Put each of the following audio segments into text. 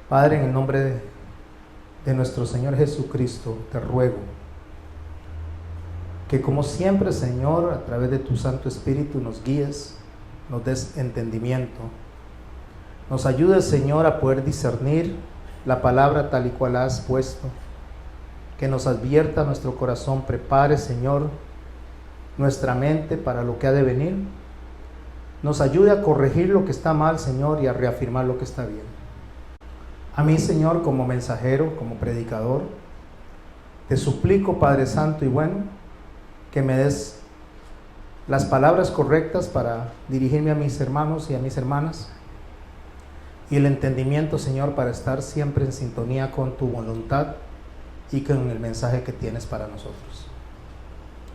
Padre, en el nombre de nuestro Señor Jesucristo, te ruego que, como siempre, Señor, a través de tu Santo Espíritu nos guíes, nos des entendimiento, nos ayudes, Señor, a poder discernir la palabra tal y cual la has puesto, que nos advierta nuestro corazón, prepare, Señor, nuestra mente para lo que ha de venir, nos ayude a corregir lo que está mal, Señor, y a reafirmar lo que está bien. A mí, Señor, como mensajero, como predicador, te suplico, Padre Santo y bueno, que me des las palabras correctas para dirigirme a mis hermanos y a mis hermanas, y el entendimiento, Señor, para estar siempre en sintonía con tu voluntad y con el mensaje que tienes para nosotros.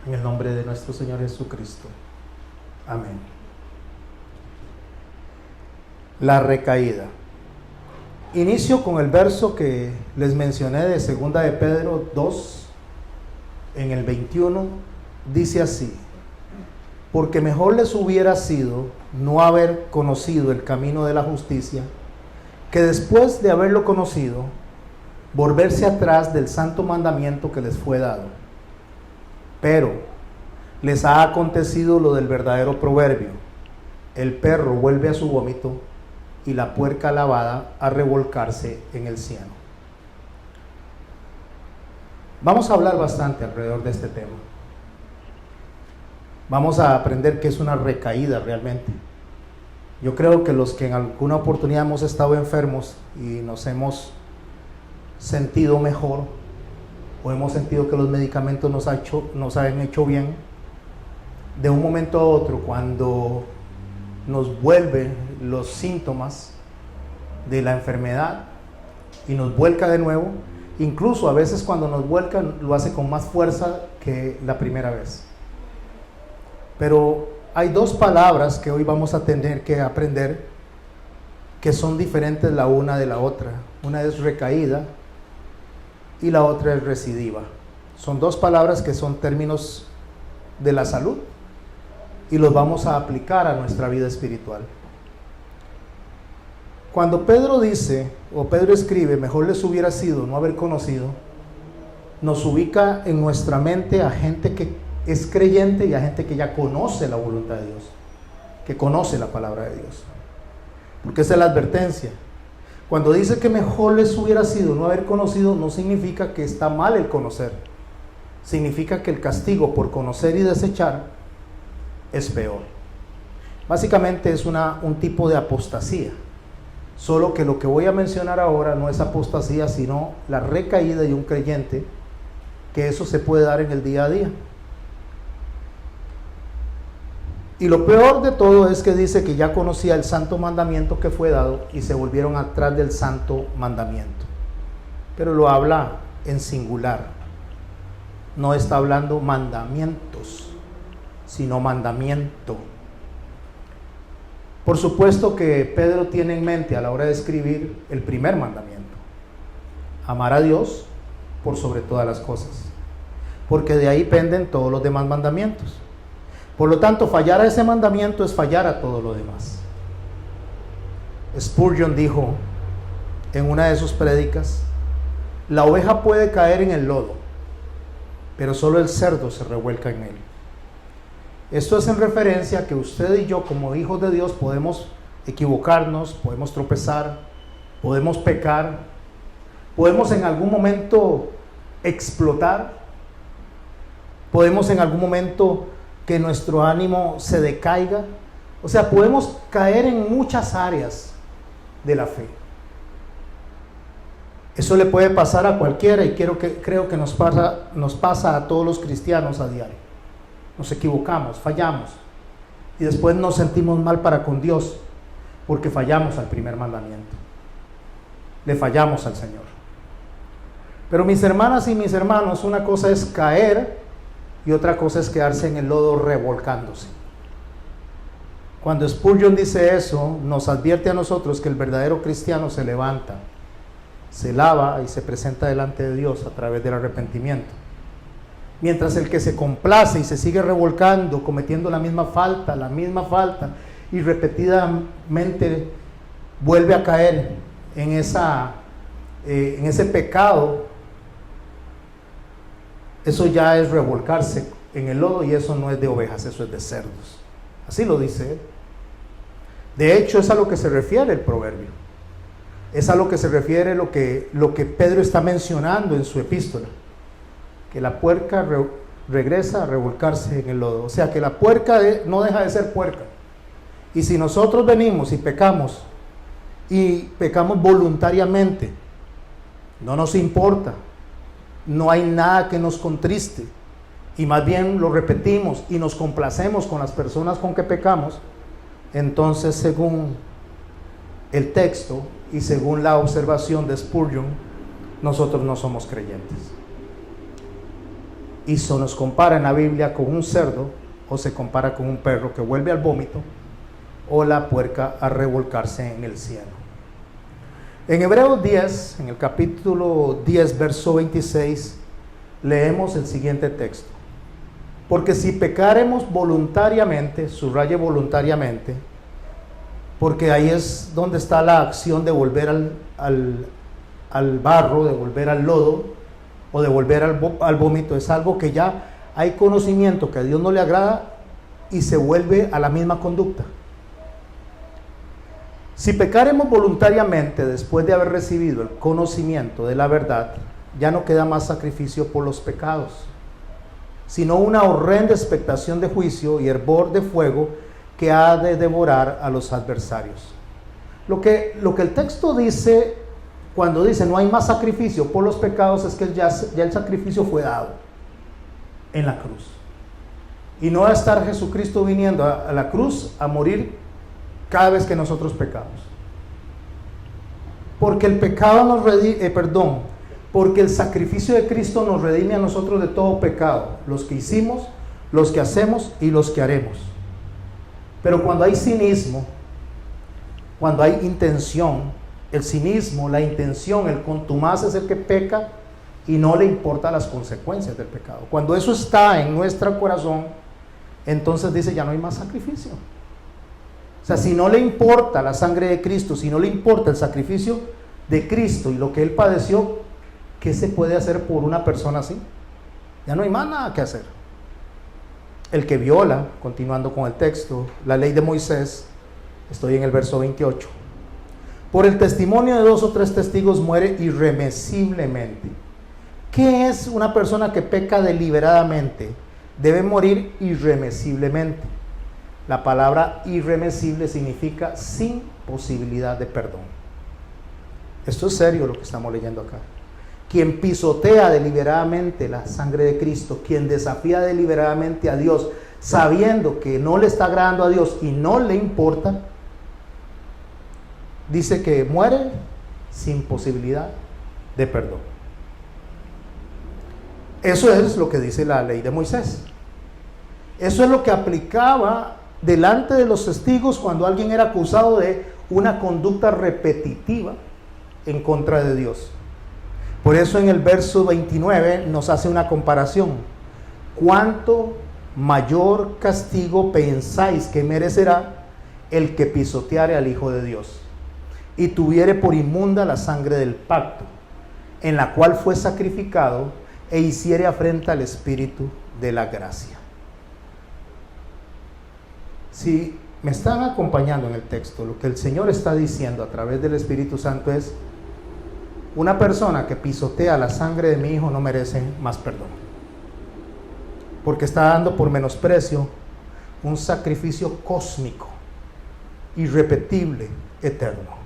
En el nombre de nuestro Señor Jesucristo. Amén. La recaída. Inicio con el verso que les mencioné de 2 de Pedro 2, en el 21, dice así: porque mejor les hubiera sido no haber conocido el camino de la justicia, que después de haberlo conocido, volverse atrás del santo mandamiento que les fue dado. Pero les ha acontecido lo del verdadero proverbio: el perro vuelve a su vómito y la puerca lavada a revolcarse en el cieno. Vamos a hablar bastante alrededor de este tema. Vamos a aprender qué es una recaída realmente. Yo creo que los que en alguna oportunidad hemos estado enfermos y nos hemos sentido mejor, o hemos sentido que los medicamentos nos han hecho bien, de un momento a otro, cuando nos vuelven los síntomas de la enfermedad y nos vuelca de nuevo, incluso a veces cuando nos vuelcan lo hace con más fuerza que la primera vez. Pero hay dos palabras que hoy vamos a tener que aprender que son diferentes la una de la otra. Una es recaída y la otra es recidiva. Son dos palabras que son términos de la salud y los vamos a aplicar a nuestra vida espiritual. Cuando Pedro dice, o Pedro escribe, mejor les hubiera sido no haber conocido, nos ubica en nuestra mente a gente que es creyente y a gente que ya conoce la voluntad de Dios, que conoce la palabra de Dios. Porque esa es la advertencia. Cuando dice que mejor les hubiera sido no haber conocido, no significa que está mal el conocer. Significa que el castigo por conocer y desechar es peor. Básicamente es un tipo de apostasía. Solo que lo que voy a mencionar ahora no es apostasía, sino la recaída de un creyente, que eso se puede dar en el día a día. Y lo peor de todo es que dice que ya conocía el santo mandamiento que fue dado y se volvieron atrás del santo mandamiento. Pero lo habla en singular. No está hablando mandamientos, sino mandamiento. Por supuesto que Pedro tiene en mente a la hora de escribir el primer mandamiento: amar a Dios por sobre todas las cosas, porque de ahí penden todos los demás mandamientos. Por lo tanto, fallar a ese mandamiento es fallar a todo lo demás. Spurgeon dijo en una de sus prédicas: la oveja puede caer en el lodo, pero solo el cerdo se revuelca en él. Esto es en referencia a que usted y yo, como hijos de Dios, podemos equivocarnos, podemos tropezar, podemos pecar, podemos en algún momento explotar, podemos en algún momento que nuestro ánimo se decaiga. O sea, podemos caer en muchas áreas de la fe. Eso le puede pasar a cualquiera y creo que nos pasa a todos los cristianos a diario. Nos equivocamos, fallamos y después nos sentimos mal para con Dios porque fallamos al primer mandamiento. Le fallamos al Señor. Pero mis hermanas y mis hermanos, una cosa es caer y otra cosa es quedarse en el lodo revolcándose. Cuando Spurgeon dice eso, nos advierte a nosotros que el verdadero cristiano se levanta, se lava y se presenta delante de Dios a través del arrepentimiento. Mientras el que se complace y se sigue revolcando, cometiendo la misma falta y repetidamente vuelve a caer en esa en ese pecado, eso ya es revolcarse en el lodo, y eso no es de ovejas, eso es de cerdos. Así lo dice él. De hecho, es a lo que se refiere el proverbio. Es a lo que se refiere lo que Pedro está mencionando en su epístola. Que la puerca regresa a revolcarse en el lodo. O sea, que la puerca no deja de ser puerca. Y si nosotros venimos y pecamos voluntariamente, no nos importa, no hay nada que nos contriste, y más bien lo repetimos y nos complacemos con las personas con que pecamos, entonces, según el texto y según la observación de Spurgeon, nosotros no somos creyentes. Y se nos compara en la Biblia con un cerdo, o se compara con un perro que vuelve al vómito, o la puerca a revolcarse en el cielo. En Hebreos 10, en el capítulo 10, verso 26, leemos el siguiente texto. Porque si pecaremos voluntariamente, subraye voluntariamente, porque ahí es donde está la acción de volver al barro, de volver al lodo, o de volver al vómito. Es algo que ya hay conocimiento que a Dios no le agrada y se vuelve a la misma conducta. Si pecaremos voluntariamente después de haber recibido el conocimiento de la verdad, ya no queda más sacrificio por los pecados, sino una horrenda expectación de juicio y hervor de fuego que ha de devorar a los adversarios. Lo que el texto dice, cuando dice no hay más sacrificio por los pecados, es que ya el sacrificio fue dado en la cruz. Y no va a estar Jesucristo viniendo a la cruz a morir cada vez que nosotros pecamos. Porque el pecado nos porque el sacrificio de Cristo nos redime a nosotros de todo pecado, los que hicimos, los que hacemos y los que haremos. Pero cuando hay cinismo, cuando hay intención, el cinismo, la intención, el contumaz es el que peca y no le importan las consecuencias del pecado. Cuando eso está en nuestro corazón, entonces dice ya no hay más sacrificio. O sea, si no le importa la sangre de Cristo, si no le importa el sacrificio de Cristo y lo que Él padeció, ¿qué se puede hacer por una persona así? Ya no hay más nada que hacer. El que viola, continuando con el texto, la ley de Moisés, estoy en el verso 28, por el testimonio de 2 o 3 testigos muere irremisiblemente. ¿Qué es una persona que peca deliberadamente? Debe morir irremisiblemente. La palabra irremisible significa sin posibilidad de perdón. Esto es serio lo que estamos leyendo acá. Quien pisotea deliberadamente la sangre de Cristo, quien desafía deliberadamente a Dios, sabiendo que no le está agradando a Dios y no le importa, dice que muere sin posibilidad de perdón. Eso es lo que dice la ley de Moisés. Eso es lo que aplicaba delante de los testigos cuando alguien era acusado de una conducta repetitiva en contra de Dios. Por eso en el verso 29 nos hace una comparación. ¿Cuánto mayor castigo pensáis que merecerá el que pisoteare al Hijo de Dios y tuviere por inmunda la sangre del pacto, en la cual fue sacrificado, e hiciere afrenta al Espíritu de la gracia? Si me están acompañando en el texto, lo que el Señor está diciendo a través del Espíritu Santo es: una persona que pisotea la sangre de mi Hijo no merece más perdón, porque está dando por menosprecio un sacrificio cósmico, irrepetible, eterno.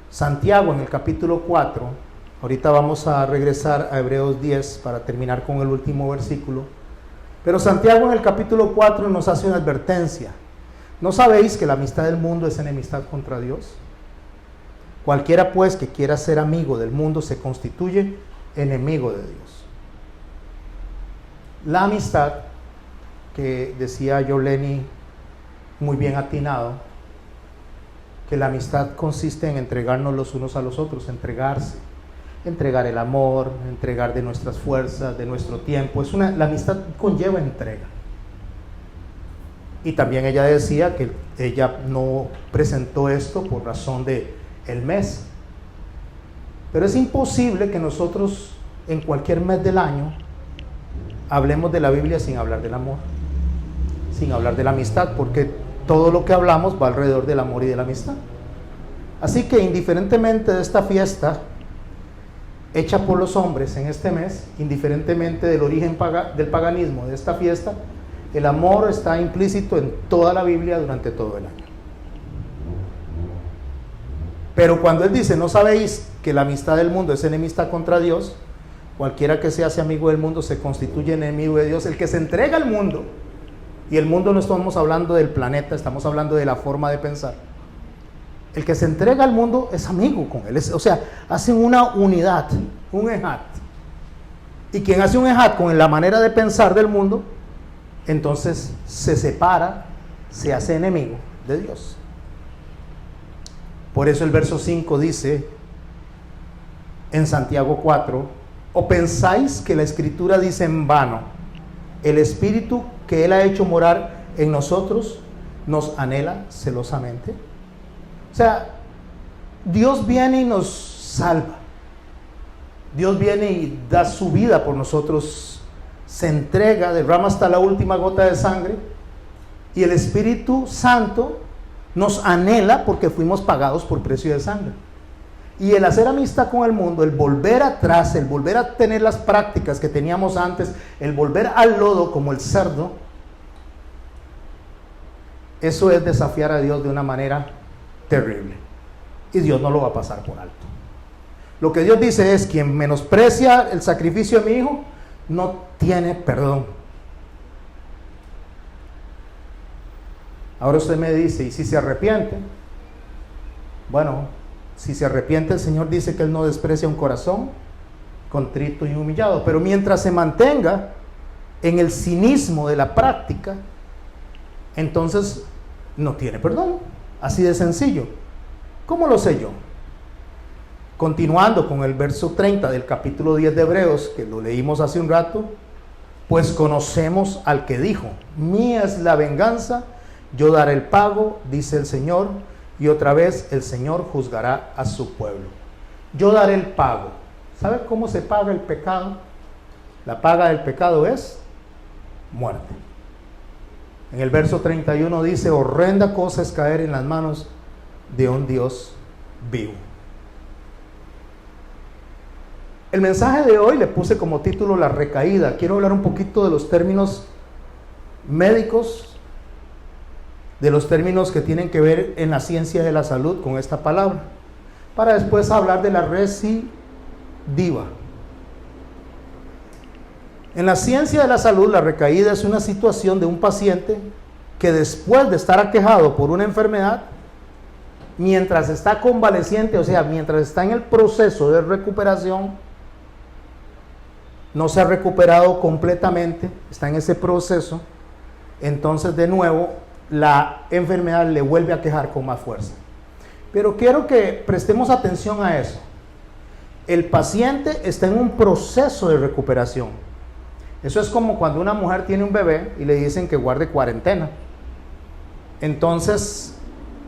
Santiago en el capítulo 4, ahorita vamos a regresar a Hebreos 10 para terminar con el último versículo, pero Santiago en el capítulo 4 nos hace una advertencia. ¿No sabéis que la amistad del mundo es enemistad contra Dios? Cualquiera pues que quiera ser amigo del mundo se constituye enemigo de Dios. La amistad, que decía John Lenny muy bien atinado, que la amistad consiste en entregarnos los unos a los otros, entregarse, entregar el amor, entregar de nuestras fuerzas, de nuestro tiempo. La amistad conlleva entrega. Y también ella decía que ella no presentó esto por razón de el mes, Pero es imposible que nosotros en cualquier mes del año hablemos de la Biblia sin hablar del amor, sin hablar de la amistad, porque todo lo que hablamos va alrededor del amor y de la amistad. Así que indiferentemente de esta fiesta hecha por los hombres en este mes, indiferentemente del origen del paganismo de esta fiesta, el amor está implícito en toda la Biblia durante todo el año. Pero cuando él dice, ¿no sabéis que la amistad del mundo es enemistad contra Dios? Cualquiera que se hace amigo del mundo se constituye enemigo de Dios. El que se entrega al mundo, y el mundo no estamos hablando del planeta, estamos hablando de la forma de pensar. El que se entrega al mundo es amigo con él, o sea, hacen una unidad, un ejad. Y quien hace un ejad con la manera de pensar del mundo, entonces se separa, se hace enemigo de Dios. Por eso el verso 5 dice en Santiago 4, ¿o pensáis que la Escritura dice en vano, el Espíritu que Él ha hecho morar en nosotros nos anhela celosamente? O sea, Dios viene y nos salva. Dios viene y da su vida por nosotros, se entrega, derrama hasta la última gota de sangre, y el Espíritu Santo nos anhela porque fuimos pagados por precio de sangre. Y el hacer amistad con el mundo, el volver atrás, el volver a tener las prácticas que teníamos antes, el volver al lodo como el cerdo, eso es desafiar a Dios de una manera terrible. Y Dios no lo va a pasar por alto. Lo que Dios dice es, quien menosprecia el sacrificio de mi hijo, no tiene perdón. Ahora usted me dice, ¿y si se arrepiente? Bueno, si se arrepiente, el Señor dice que Él no desprecia un corazón contrito y humillado. Pero mientras se mantenga en el cinismo de la práctica, entonces no tiene perdón. Así de sencillo. ¿Cómo lo sé yo? Continuando con el verso 30 del capítulo 10 de Hebreos, que lo leímos hace un rato, pues conocemos al que dijo, mía es la venganza, yo daré el pago, dice el Señor, y otra vez el Señor juzgará a su pueblo. Yo daré el pago. ¿Sabe cómo se paga el pecado? La paga del pecado es muerte. En el verso 31 dice, horrenda cosa es caer en las manos de un Dios vivo. El mensaje de hoy le puse como título la recaída. Quiero hablar un poquito de los términos médicos, de los términos que tienen que ver en la ciencia de la salud con esta palabra, para después hablar de la recidiva. En la ciencia de la salud, la recaída es una situación de un paciente que después de estar aquejado por una enfermedad, mientras está convaleciente, o sea, mientras está en el proceso de recuperación, no se ha recuperado completamente, está en ese proceso, entonces de nuevo la enfermedad le vuelve a aquejar con más fuerza. Pero quiero que prestemos atención a eso. El paciente está en un proceso de recuperación. Eso es como cuando una mujer tiene un bebé y le dicen que guarde cuarentena. Entonces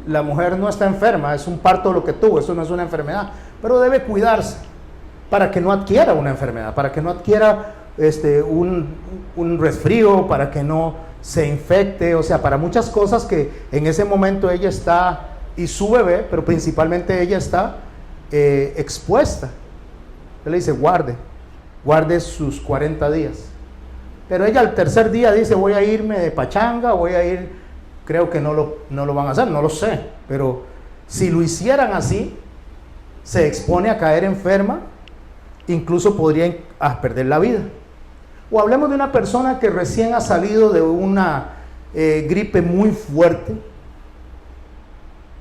la mujer no está enferma, es un parto lo que tuvo, eso no es una enfermedad, pero debe cuidarse para que no adquiera una enfermedad, para que no adquiera un resfrío, para que no se infecte, o sea, para muchas cosas que en ese momento ella está, y su bebé, pero principalmente ella está expuesta. Él le dice, guarde sus 40 días. Pero ella al tercer día dice, voy a irme de pachanga, creo que no lo van a hacer, no lo sé, pero si lo hicieran así, se expone a caer enferma, incluso podría perder la vida. O hablemos de una persona que recién ha salido de una gripe muy fuerte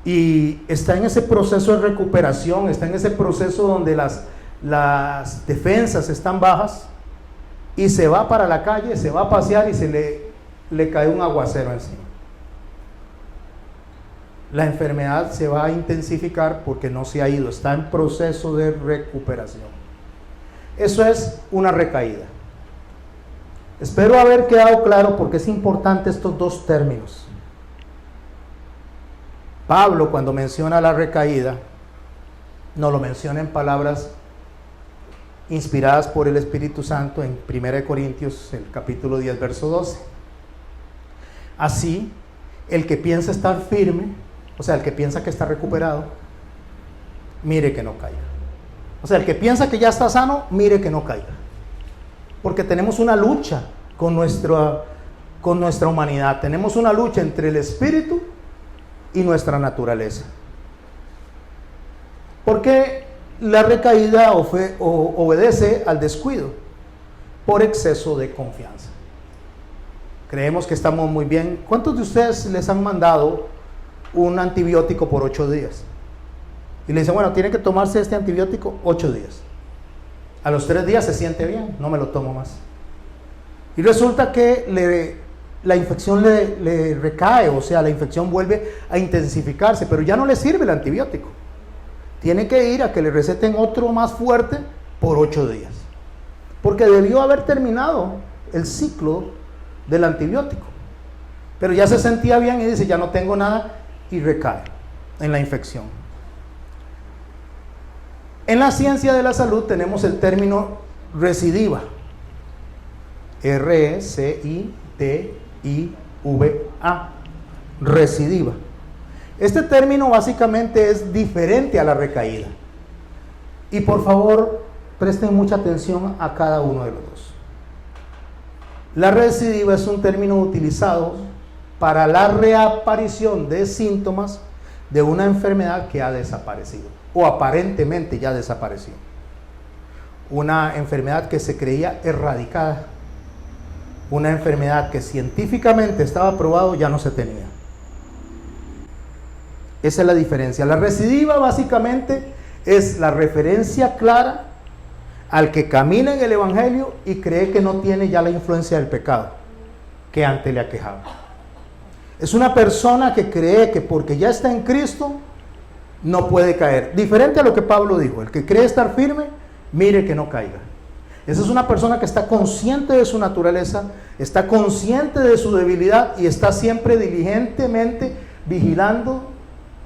y está en ese proceso de recuperación, está en ese proceso donde las defensas están bajas, y se va para la calle, se va a pasear y se le cae un aguacero encima. La enfermedad se va a intensificar porque no se ha ido, está en proceso de recuperación. Eso es una recaída. Espero haber quedado claro porque es importante estos dos términos. Pablo, cuando menciona la recaída, nos lo menciona en palabras inspiradas por el Espíritu Santo en 1 Corintios, el capítulo 10, verso 12. Así, el que piensa estar firme, o sea, el que piensa que está recuperado, mire que no caiga. O sea, el que piensa que ya está sano, mire que no caiga. Porque tenemos una lucha con nuestra humanidad. Tenemos una lucha entre el espíritu y nuestra naturaleza. Porque la recaída obedece al descuido por exceso de confianza. Creemos que estamos muy bien. ¿Cuántos de ustedes les han mandado un antibiótico por 8 días? Y le dicen, bueno, tiene que tomarse este antibiótico 8 días. A los 3 días se siente bien, no me lo tomo más. Y resulta que la infección le recae, o sea, la infección vuelve a intensificarse, pero ya no le sirve el antibiótico. Tiene que ir a que le receten otro más fuerte por 8 días. Porque debió haber terminado el ciclo del antibiótico. Pero ya se sentía bien y dice, ya no tengo nada, y recae en la infección. En la ciencia de la salud tenemos el término recidiva. R-E-C-I-D-I-V-A. Recidiva. Este término básicamente es diferente a la recaída. Y por favor, presten mucha atención a cada uno de los dos. La recidiva es un término utilizado para la reaparición de síntomas de una enfermedad que ha desaparecido o aparentemente ya desapareció. Una enfermedad que se creía erradicada, una enfermedad que científicamente estaba probado ya no se tenía. Esa es la diferencia. La recidiva básicamente es la referencia clara al que camina en el Evangelio y cree que no tiene ya la influencia del pecado que antes le aquejaba. Es una persona que cree que porque ya está en Cristo no puede caer. Diferente a lo que Pablo dijo, el que cree estar firme, mire que no caiga. Esa es una persona que está consciente de su naturaleza, está consciente de su debilidad y está siempre diligentemente vigilando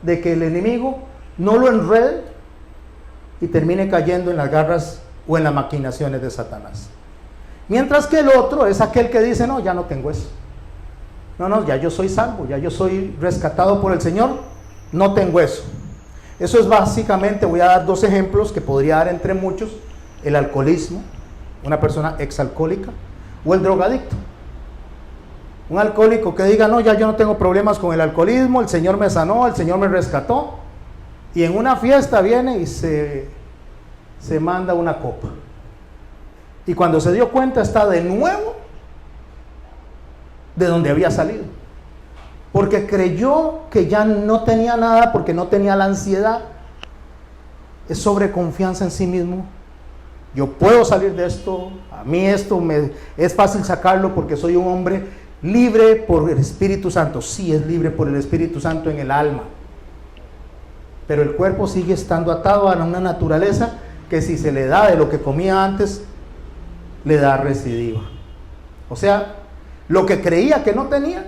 de que el enemigo no lo enrede y termine cayendo en las garras o en las maquinaciones de Satanás. Mientras que el otro es aquel que dice, no, ya no tengo eso. No, ya yo soy salvo, ya yo soy rescatado por el Señor, no tengo eso. Eso es básicamente, voy a dar 2 ejemplos que podría dar entre muchos: el alcoholismo, una persona exalcohólica, o el drogadicto. Un alcohólico que diga, no, ya yo no tengo problemas con el alcoholismo, el Señor me sanó, el Señor me rescató, y en una fiesta viene y se manda una copa. Y cuando se dio cuenta está de nuevo de donde había salido. Porque creyó que ya no tenía nada, porque no tenía la ansiedad. Es sobreconfianza en sí mismo. Yo puedo salir de esto, a mí esto es fácil sacarlo porque soy un hombre libre por el Espíritu Santo. Sí, es libre por el Espíritu Santo en el alma. Pero el cuerpo sigue estando atado a una naturaleza que si se le da de lo que comía antes, le da recidiva. O sea, lo que creía que no tenía,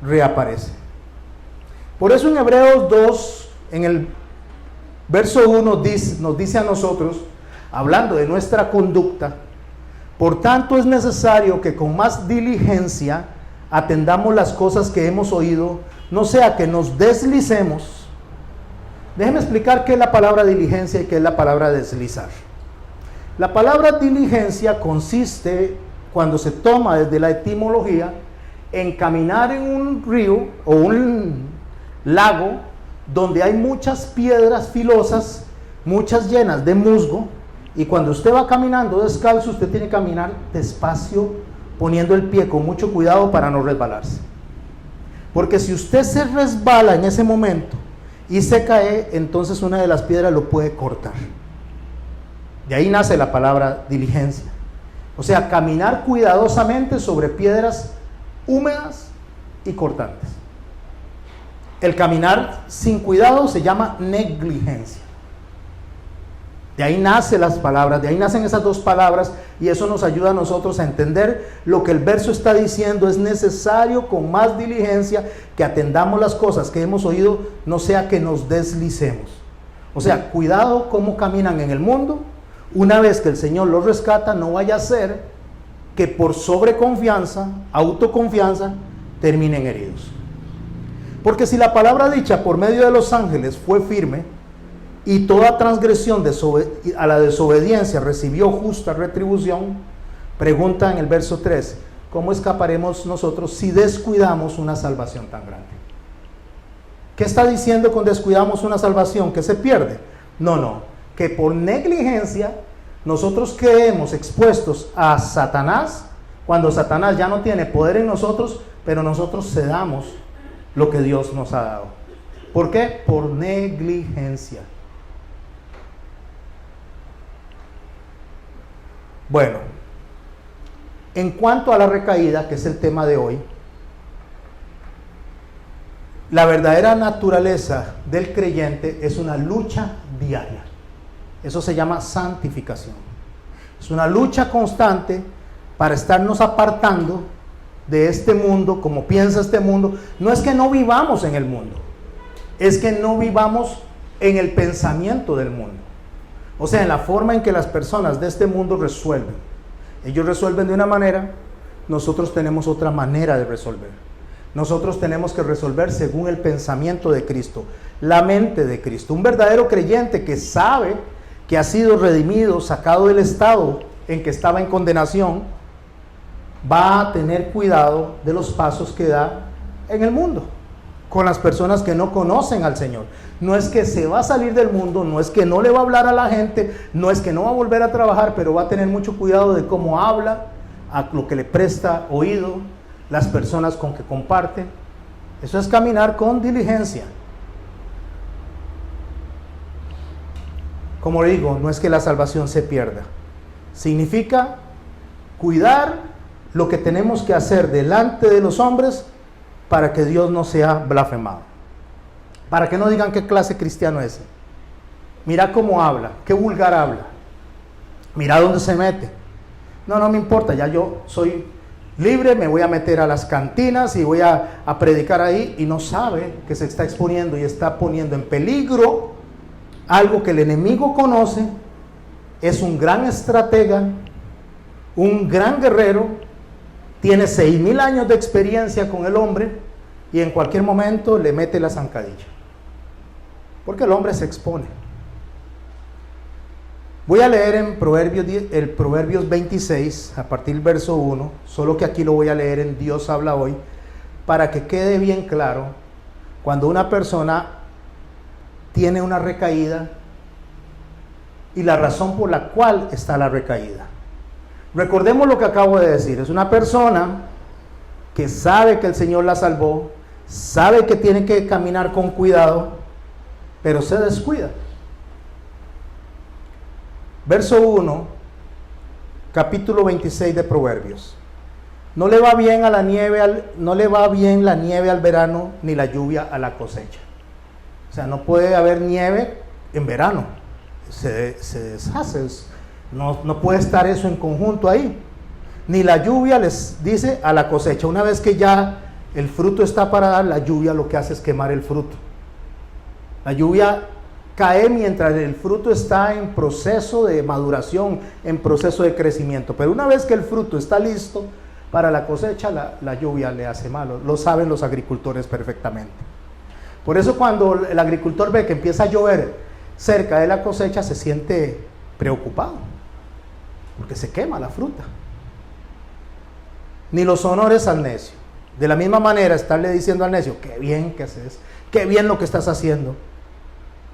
reaparece. Por eso en Hebreos 2, en el verso 1 nos dice a nosotros, hablando de nuestra conducta, por tanto es necesario que con más diligencia atendamos las cosas que hemos oído, no sea que nos deslicemos. Déjenme explicar qué es la palabra diligencia y qué es la palabra deslizar. La palabra diligencia consiste, cuando se toma desde la etimología, en caminar en un río o un lago donde hay muchas piedras filosas, muchas llenas de musgo, y cuando usted va caminando descalzo, usted tiene que caminar despacio, poniendo el pie con mucho cuidado para no resbalarse. Porque si usted se resbala en ese momento y se cae, entonces una de las piedras lo puede cortar. De ahí nace la palabra diligencia. O sea, caminar cuidadosamente sobre piedras húmedas y cortantes. El caminar sin cuidado se llama negligencia. De ahí nacen las palabras, de ahí nacen esas 2 palabras, y eso nos ayuda a nosotros a entender lo que el verso está diciendo. Es necesario con más diligencia que atendamos las cosas que hemos oído, no sea que nos deslicemos. O sea, cuidado cómo caminan en el mundo. Una vez que el Señor los rescata, no vaya a ser que por sobreconfianza, autoconfianza, terminen heridos. Porque si la palabra dicha por medio de los ángeles fue firme, y toda transgresión a la desobediencia recibió justa retribución, pregunta en el verso 3, ¿cómo escaparemos nosotros si descuidamos una salvación tan grande? ¿Qué está diciendo con descuidamos una salvación? ¿Que se pierde? No, que por negligencia nosotros quedemos expuestos a Satanás, cuando Satanás ya no tiene poder en nosotros, pero nosotros cedamos lo que Dios nos ha dado. ¿Por qué? Por negligencia. Bueno, en cuanto a la recaída, que es el tema de hoy, la verdadera naturaleza del creyente es una lucha diaria. Eso se llama santificación. Es una lucha constante para estarnos apartando de este mundo, como piensa este mundo. No es que no vivamos en el mundo, es que no vivamos en el pensamiento del mundo. O sea, en la forma en que las personas de este mundo resuelven. Ellos resuelven de una manera, nosotros tenemos otra manera de resolver. Nosotros tenemos que resolver según el pensamiento de Cristo, la mente de Cristo. Un verdadero creyente que sabe que ha sido redimido, sacado del estado en que estaba en condenación, va a tener cuidado de los pasos que da en el mundo, con las personas que no conocen al Señor. No es que se va a salir del mundo, no es que no le va a hablar a la gente, no es que no va a volver a trabajar, pero va a tener mucho cuidado de cómo habla, a lo que le presta oído, las personas con que comparte. Eso es caminar con diligencia. Como digo, no es que la salvación se pierda. Significa cuidar lo que tenemos que hacer delante de los hombres para que Dios no sea blasfemado. Para que no digan qué clase cristiano es. Mira cómo habla, qué vulgar habla. Mira dónde se mete. No me importa, ya yo soy libre, me voy a meter a las cantinas y voy a predicar ahí, y no sabe que se está exponiendo y está poniendo en peligro algo que el enemigo conoce. Es un gran estratega, un gran guerrero, tiene 6,000 años de experiencia con el hombre y en cualquier momento le mete la zancadilla, porque el hombre se expone. Voy a leer en Proverbios 26, a partir del verso 1, solo que aquí lo voy a leer en Dios habla hoy, para que quede bien claro cuando una persona tiene una recaída y la razón por la cual está la recaída. Recordemos lo que acabo de decir, es una persona que sabe que el Señor la salvó, sabe que tiene que caminar con cuidado, pero se descuida. Verso 1, capítulo 26 de Proverbios. No le va bien la nieve al verano, ni la lluvia a la cosecha. O sea, no puede haber nieve en verano. Se deshace. No puede estar eso en conjunto ahí. Ni la lluvia, les dice, a la cosecha. Una vez que ya el fruto está para dar, la lluvia lo que hace es quemar el fruto. La lluvia cae mientras el fruto está en proceso de maduración, en proceso de crecimiento. Pero una vez que el fruto está listo para la cosecha, la lluvia le hace mal. Lo saben los agricultores perfectamente. Por eso cuando el agricultor ve que empieza a llover cerca de la cosecha, se siente preocupado, porque se quema la fruta. Ni los honores al necio. De la misma manera, estarle diciendo al necio, qué bien que haces, qué bien lo que estás haciendo,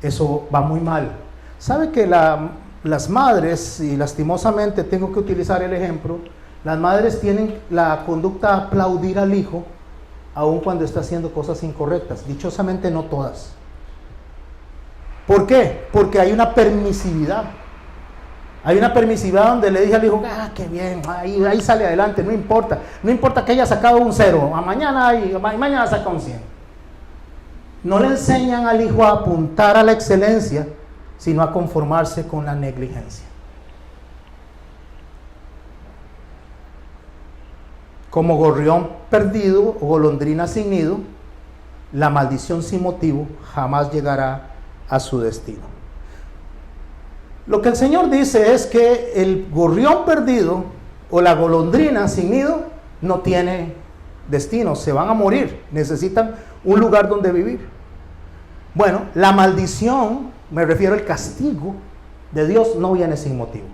eso va muy mal. ¿Sabe que las madres, y lastimosamente tengo que utilizar el ejemplo, las madres tienen la conducta de aplaudir al hijo, aun cuando está haciendo cosas incorrectas? Dichosamente no todas. ¿Por qué? Porque hay una permisividad. Hay una permisividad donde le dije al hijo, qué bien, ahí sale adelante, no importa que haya sacado un 0, mañana saca un 100. No le enseñan al hijo a apuntar a la excelencia, sino a conformarse con la negligencia. Como gorrión perdido o golondrina sin nido, la maldición sin motivo jamás llegará a su destino. Lo que el Señor dice es que el gorrión perdido o la golondrina sin nido no tiene destino, se van a morir, necesitan un lugar donde vivir. Bueno, la maldición, me refiero al castigo de Dios, no viene sin motivo.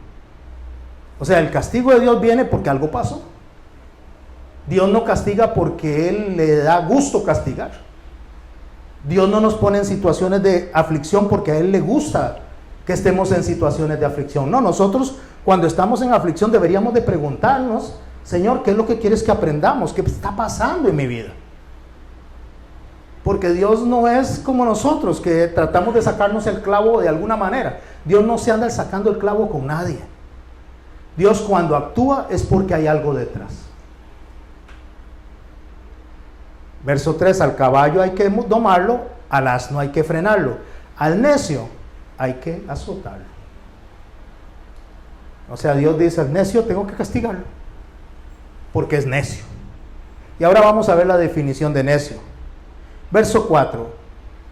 O sea, el castigo de Dios viene porque algo pasó. Dios no castiga porque Él le da gusto castigar. Dios no nos pone en situaciones de aflicción porque a Él le gusta que estemos en situaciones de aflicción. No, nosotros cuando estamos en aflicción deberíamos de preguntarnos, Señor, ¿qué es lo que quieres que aprendamos? ¿Qué está pasando en mi vida? Porque Dios no es como nosotros, que tratamos de sacarnos el clavo de alguna manera. Dios no se anda sacando el clavo con nadie. Dios cuando actúa es porque hay algo detrás. Verso 3, al caballo hay que domarlo, al asno hay que frenarlo, al necio hay que azotarlo. O sea, Dios dice, al necio tengo que castigarlo, porque es necio. Y ahora vamos a ver la definición de necio. Verso 4,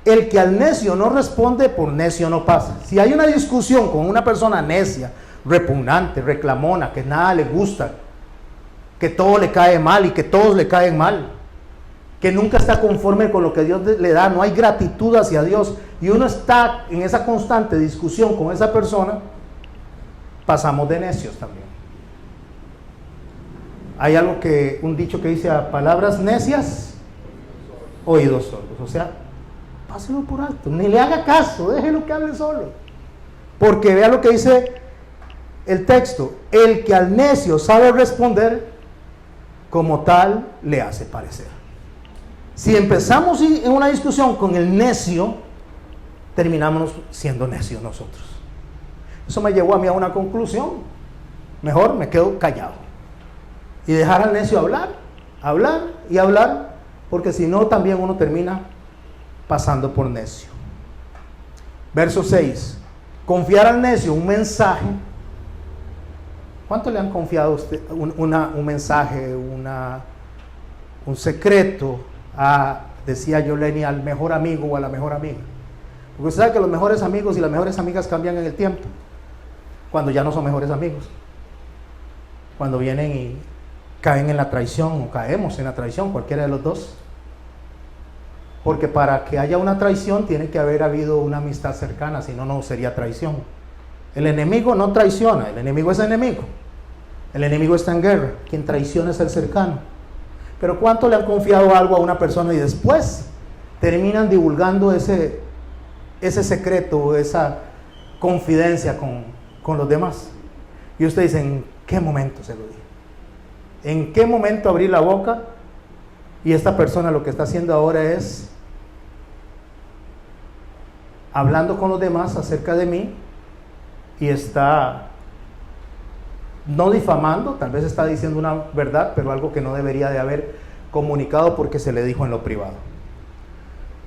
el que al necio no responde, por necio no pasa. Si hay una discusión con una persona necia, repugnante, reclamona, que nada le gusta, que todo le cae mal y que todos le caen mal, que nunca está conforme con lo que Dios le da, no hay gratitud hacia Dios, y uno está en esa constante discusión con esa persona, pasamos de necios también. Hay algo que, un dicho que dice, a palabras necias, oídos sordos. O sea, páselo por alto, ni le haga caso, déjelo que hable solo. Porque vea lo que dice el texto, el que al necio sabe responder, como tal le hace parecer. Si empezamos en una discusión con el necio, terminamos siendo necios nosotros. Eso me llevó a mí a una conclusión. Mejor me quedo callado y dejar al necio hablar y hablar, porque si no también uno termina pasando por necio. Verso 6, confiar al necio un mensaje. ¿Cuánto le han confiado a usted un mensaje, un secreto decía Yoleni, al mejor amigo o a la mejor amiga? Porque usted sabe que los mejores amigos y las mejores amigas cambian en el tiempo, cuando ya no son mejores amigos, cuando vienen y caen en la traición o caemos en la traición, cualquiera de los dos. Porque para que haya una traición tiene que haber habido una amistad cercana, si no, no sería traición. El enemigo no traiciona, el enemigo es enemigo. El enemigo está en guerra, quien traiciona es el cercano. Pero ¿cuánto le han confiado algo a una persona y después terminan divulgando ese secreto, esa confidencia con los demás? Y usted dice, ¿en qué momento se lo dije? ¿En qué momento abrí la boca? Y esta persona lo que está haciendo ahora es hablando con los demás acerca de mí y está no difamando, tal vez está diciendo una verdad, pero algo que no debería de haber comunicado porque se le dijo en lo privado.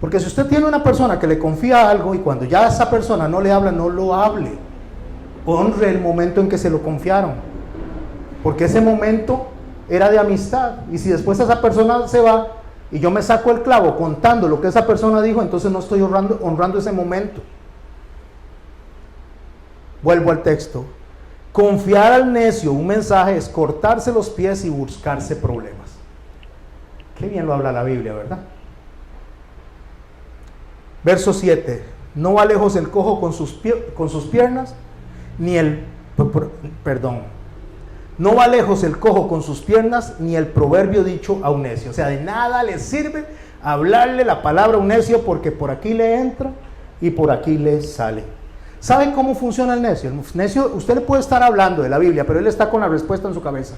Porque si usted tiene una persona que le confía algo y cuando ya esa persona no le habla, no lo hable. Honre el momento en que se lo confiaron, porque ese momento era de amistad, y si después esa persona se va y yo me saco el clavo contando lo que esa persona dijo, entonces no estoy honrando ese momento. Vuelvo al texto. Confiar al necio un mensaje es cortarse los pies y buscarse problemas. Qué bien lo habla la Biblia, ¿verdad? Verso 7. No va lejos el cojo con sus piernas, no va lejos el cojo con sus piernas, ni el proverbio dicho a un necio. O sea, de nada le sirve hablarle la palabra a un necio, porque por aquí le entra y por aquí le sale. ¿Saben cómo funciona el necio? El necio, usted le puede estar hablando de la Biblia, pero él está con la respuesta en su cabeza.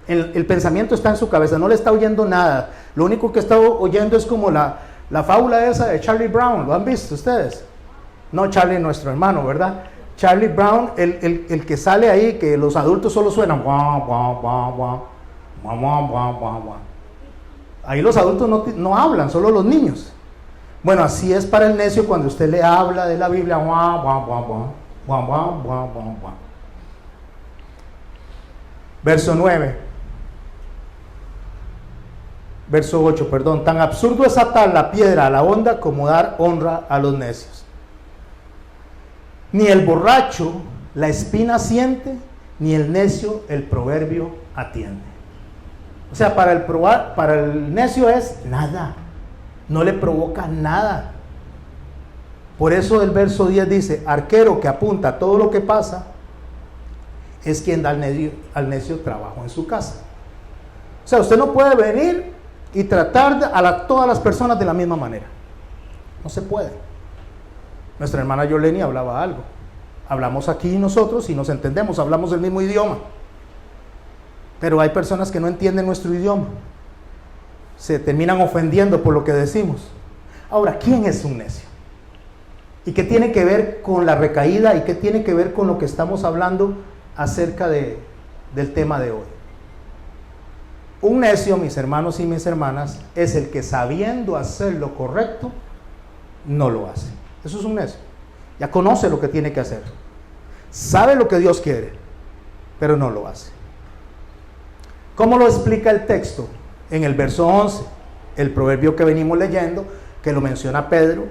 El pensamiento está en su cabeza, no le está oyendo nada. Lo único que está oyendo es como la fábula esa de Charlie Brown. ¿Lo han visto ustedes? No Charlie, nuestro hermano, ¿verdad? Charlie Brown, el que sale ahí, que los adultos solo suenan. Ahí los adultos no hablan, solo los niños. Bueno, así es para el necio cuando usted le habla de la Biblia. Verso 9. Verso 8, perdón. Tan absurdo es atar la piedra a la honda como dar honra a los necios. Ni el borracho la espina siente, ni el necio el proverbio atiende. O sea, para el necio es nada, no le provoca nada. Por eso el verso 10 dice, arquero que apunta a todo lo que pasa, es quien da al necio trabajo en su casa. O sea, usted no puede venir y tratar a todas las personas de la misma manera. No se puede. Nuestra hermana Yoleni hablaba algo. Hablamos aquí nosotros y nos entendemos, hablamos el mismo idioma. Pero hay personas que no entienden nuestro idioma. Se terminan ofendiendo por lo que decimos. Ahora, ¿quién es un necio? ¿Y qué tiene que ver con la recaída? ¿Y qué tiene que ver con lo que estamos hablando acerca del tema de hoy? Un necio, mis hermanos y mis hermanas, es el que sabiendo hacer lo correcto, no lo hace. Eso es un necio. Ya conoce lo que tiene que hacer. Sabe lo que Dios quiere, pero no lo hace. ¿Cómo lo explica el texto? En el verso 11, el proverbio que venimos leyendo, que lo menciona Pedro,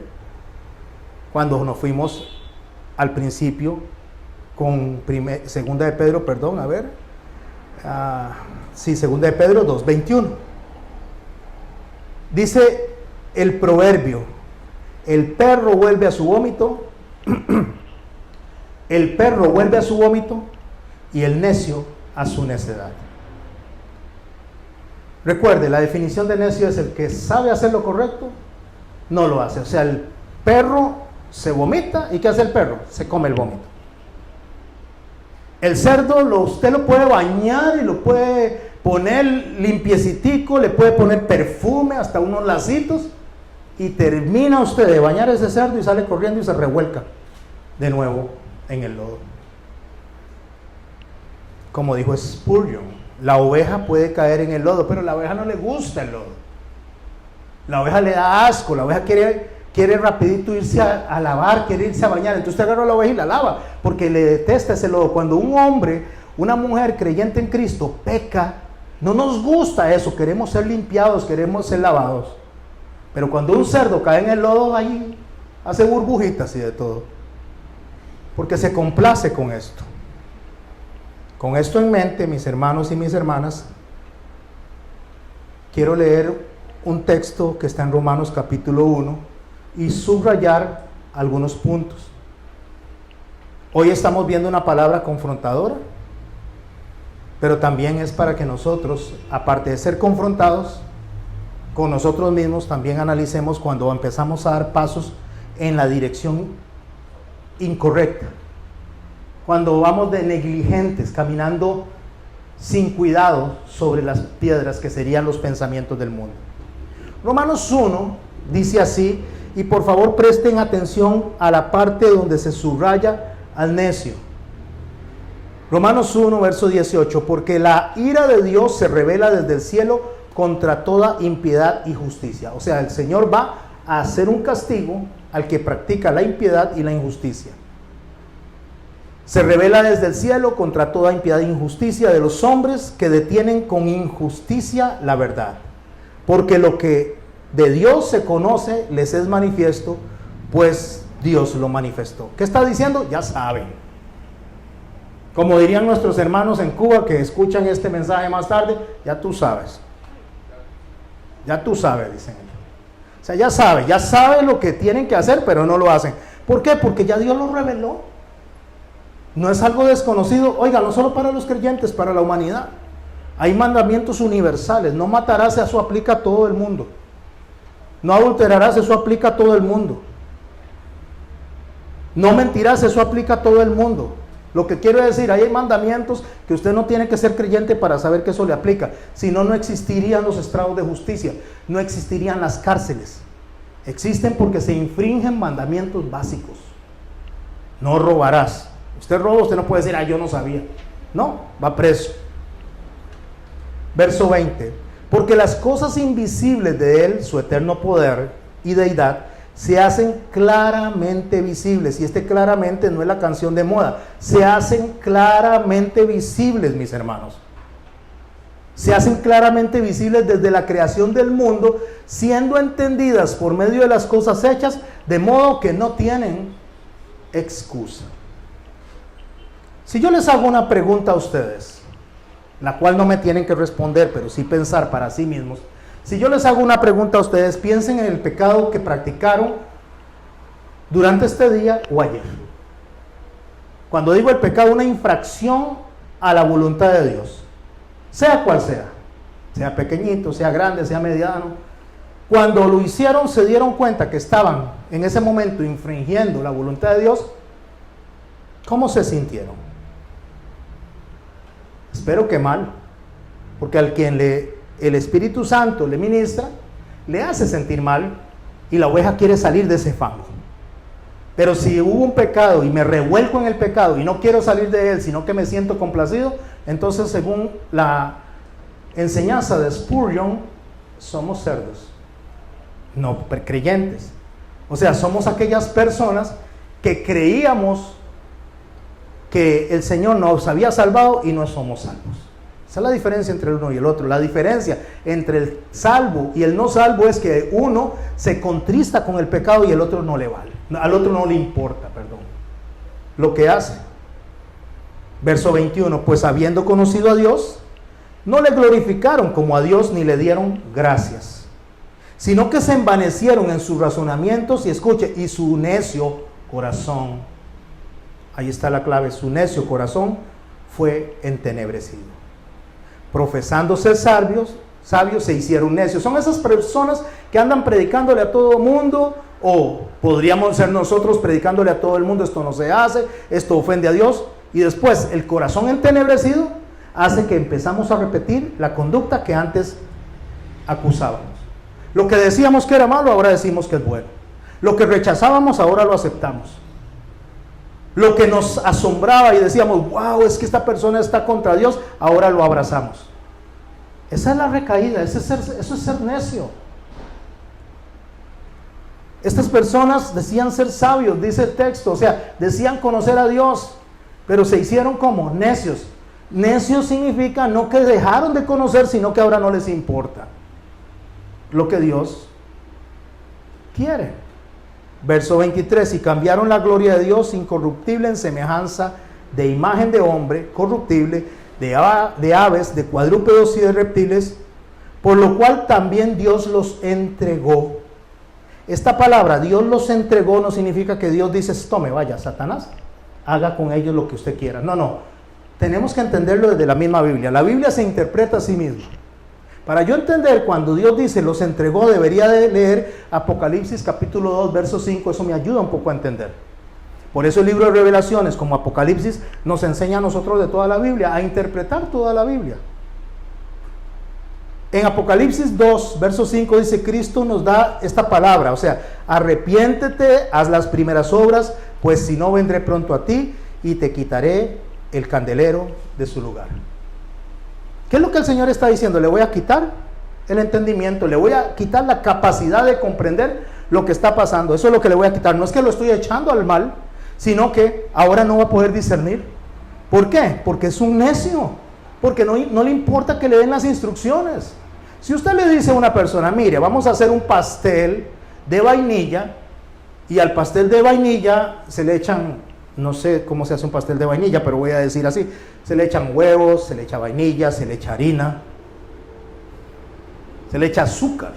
cuando nos fuimos al principio con segunda de Pedro, perdón, a ver. Segunda de Pedro 2:21. Dice el proverbio, el perro vuelve a su vómito, el perro vuelve a su vómito y el necio a su necedad. Recuerde, la definición de necio es el que sabe hacer lo correcto, no lo hace. O sea, el perro se vomita, ¿y qué hace el perro? Se come el vómito. El cerdo usted lo puede bañar y lo puede poner limpiecitico, le puede poner perfume, hasta unos lacitos, y termina usted de bañar ese cerdo y sale corriendo y se revuelca de nuevo en el lodo. Como dijo Spurgeon, la oveja puede caer en el lodo, pero a la oveja no le gusta el lodo. La oveja le da asco, la oveja quiere rapidito irse a lavar, quiere irse a bañar. Entonces usted agarra a la oveja y la lava, porque le detesta ese lodo. Cuando un hombre, una mujer creyente en Cristo peca, no nos gusta eso, queremos ser limpiados, queremos ser lavados. Pero cuando un cerdo cae en el lodo, ahí hace burbujitas y de todo, porque se complace con esto. Con esto en mente, mis hermanos y mis hermanas, quiero leer un texto que está en Romanos capítulo 1 y subrayar algunos puntos. Hoy estamos viendo una palabra confrontadora, pero también es para que nosotros, aparte de ser confrontados con nosotros mismos, también analicemos cuando empezamos a dar pasos en la dirección incorrecta, cuando vamos de negligentes, caminando sin cuidado sobre las piedras que serían los pensamientos del mundo. Romanos 1 dice así, y por favor presten atención a la parte donde se subraya al necio. Romanos 1, verso 18, porque la ira de Dios se revela desde el cielo contra toda impiedad y justicia. O sea, el Señor va a hacer un castigo al que practica la impiedad y la injusticia. Se revela desde el cielo contra toda impiedad e injusticia de los hombres que detienen con injusticia la verdad. Porque lo que de Dios se conoce les es manifiesto, pues Dios lo manifestó. ¿Qué está diciendo? Ya saben. Como dirían nuestros hermanos en Cuba que escuchan este mensaje más tarde, ya tú sabes. Ya tú sabes, dicen ellos. O sea, ya saben lo que tienen que hacer, pero no lo hacen. ¿Por qué? Porque ya Dios lo reveló. No es algo desconocido, oiga, no solo para los creyentes, para la humanidad. Hay mandamientos universales. No matarás, eso aplica a todo el mundo. No adulterarás, eso aplica a todo el mundo. No mentirás, eso aplica a todo el mundo. Lo que quiero decir, hay mandamientos que usted no tiene que ser creyente para saber que eso le aplica. Si no, no existirían los estrados de justicia, no existirían las cárceles. Existen porque se infringen mandamientos básicos. No robarás. Usted roba, usted no puede decir, yo no sabía. No, va preso. Verso 20. Porque las cosas invisibles de Él, su eterno poder y deidad, se hacen claramente visibles. Y claramente no es la canción de moda. Se hacen claramente visibles, mis hermanos. Se hacen claramente visibles desde la creación del mundo, siendo entendidas por medio de las cosas hechas, de modo que no tienen excusa. Si yo les hago una pregunta a ustedes, la cual no me tienen que responder, pero sí pensar para sí mismos. Si yo les hago una pregunta a ustedes, piensen en el pecado que practicaron durante este día o ayer. Cuando digo el pecado, una infracción a la voluntad de Dios, sea cual sea pequeñito, sea grande, sea mediano. Cuando lo hicieron, se dieron cuenta que estaban en ese momento infringiendo la voluntad de Dios. ¿Cómo se sintieron? Espero que mal, porque al quien el Espíritu Santo le ministra, le hace sentir mal y la oveja quiere salir de ese fango. Pero si hubo un pecado y me revuelco en el pecado y no quiero salir de él, sino que me siento complacido, entonces según la enseñanza de Spurgeon, somos cerdos, no creyentes. O sea, somos aquellas personas que creíamos que el Señor nos había salvado y no somos salvos. Esa es la diferencia entre el uno y el otro. La diferencia entre el salvo y el no salvo es que uno se contrista con el pecado y el otro no le vale. Al otro no le importa, lo que hace. Verso 21, pues habiendo conocido a Dios, no le glorificaron como a Dios ni le dieron gracias, sino que se envanecieron en sus razonamientos y escuche, y su necio corazón, ahí está la clave, su necio corazón fue entenebrecido. Profesando ser sabios se hicieron necios. Son esas personas que andan predicándole a todo el mundo, o podríamos ser nosotros predicándole a todo el mundo, esto no se hace, esto ofende a Dios, y después el corazón entenebrecido hace que empezamos a repetir la conducta que antes acusábamos. Lo que decíamos que era malo, ahora decimos que es bueno. Lo que rechazábamos, ahora lo aceptamos. Lo que nos asombraba y decíamos, wow, es que esta persona está contra Dios, ahora lo abrazamos. Esa es la recaída, eso es ser necio. Estas personas decían ser sabios, dice el texto, o sea, decían conocer a Dios, pero se hicieron como necios. Necios significa no que dejaron de conocer, sino que ahora no les importa lo que Dios quiere. Verso 23, y cambiaron la gloria de Dios incorruptible en semejanza de imagen de hombre corruptible, de aves, de cuadrúpedos y de reptiles, por lo cual también Dios los entregó. Esta palabra, Dios los entregó, no significa que Dios dice, tome, vaya, Satanás, haga con ellos lo que usted quiera. No, tenemos que entenderlo desde la misma Biblia. La Biblia se interpreta a sí misma. Para yo entender cuando Dios dice los entregó, debería de leer Apocalipsis capítulo 2, verso 5, eso me ayuda un poco a entender. Por eso el libro de Revelaciones como Apocalipsis nos enseña a nosotros de toda la Biblia, a interpretar toda la Biblia. En Apocalipsis 2, verso 5 dice, Cristo nos da esta palabra, o sea, arrepiéntete, haz las primeras obras, pues si no vendré pronto a ti y te quitaré el candelero de su lugar. ¿Qué es lo que el Señor está diciendo? Le voy a quitar el entendimiento, le voy a quitar la capacidad de comprender lo que está pasando. Eso es lo que le voy a quitar. No es que lo estoy echando al mal, sino que ahora no va a poder discernir. ¿Por qué? Porque es un necio, porque no le importa que le den las instrucciones. Si usted le dice a una persona, mire, vamos a hacer un pastel de vainilla, y al pastel de vainilla se le echan, no sé cómo se hace un pastel de vainilla, pero voy a decir así, se le echan huevos, se le echa vainilla, se le echa harina, se le echa azúcar.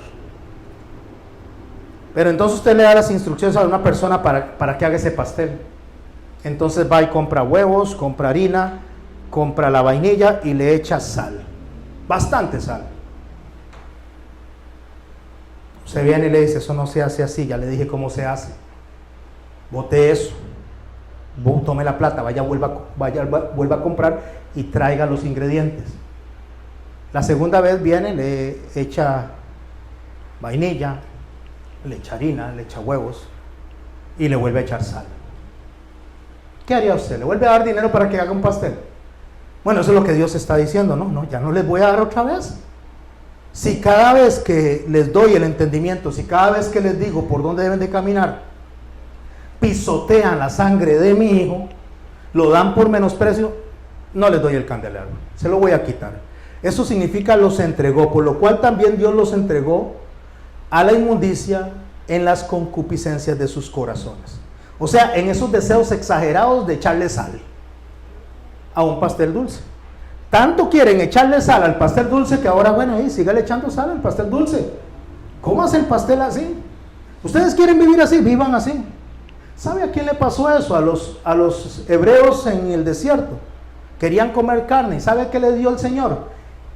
Pero entonces usted le da las instrucciones a una persona para que haga ese pastel. Entonces va y compra huevos, compra harina, compra la vainilla y le echa sal, bastante sal. Se viene y le dice, eso no se hace así, ya le dije cómo se hace. Bote eso, tome la plata, vuelva a comprar y traiga los ingredientes. La segunda vez viene, le echa vainilla, le echa harina, le echa huevos y le vuelve a echar sal. ¿Qué haría usted? ¿Le vuelve a dar dinero para que haga un pastel? Bueno, eso es lo que Dios está diciendo, no, ya no les voy a dar otra vez. Si cada vez que les doy el entendimiento, si cada vez que les digo por dónde deben de caminar, pisotean la sangre de mi hijo, lo dan por menosprecio, no les doy el candelero, se lo voy a quitar. Eso significa los entregó, por lo cual también Dios los entregó a la inmundicia en las concupiscencias de sus corazones. O sea, en esos deseos exagerados de echarle sal a un pastel dulce. Tanto quieren echarle sal al pastel dulce que ahora, bueno, sígale echando sal al pastel dulce. ¿Cómo hace el pastel así? ¿Ustedes quieren vivir así? Vivan así. ¿Sabe a quién le pasó eso? A los hebreos en el desierto. Querían comer carne. ¿Sabe qué le dio el Señor?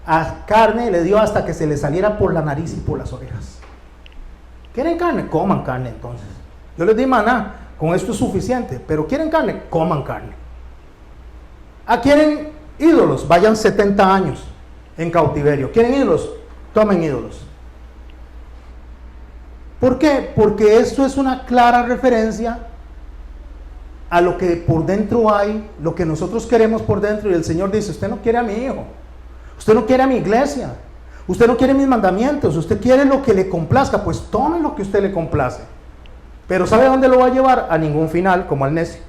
A carne le dio hasta que se le saliera por la nariz y por las orejas. ¿Quieren carne? Coman carne entonces. Yo les di maná, con esto es suficiente. Pero ¿quieren carne? Coman carne. ¿Quieren ídolos? Vayan 70 años en cautiverio. ¿Quieren ídolos? Tomen ídolos. ¿Por qué? Porque esto es una clara referencia a lo que por dentro hay, lo que nosotros queremos por dentro. Y el Señor dice, usted no quiere a mi hijo, usted no quiere a mi iglesia, usted no quiere mis mandamientos, usted quiere lo que le complazca, pues tome lo que usted le complace. Pero ¿sabe a dónde lo va a llevar? A ningún final, como al necio.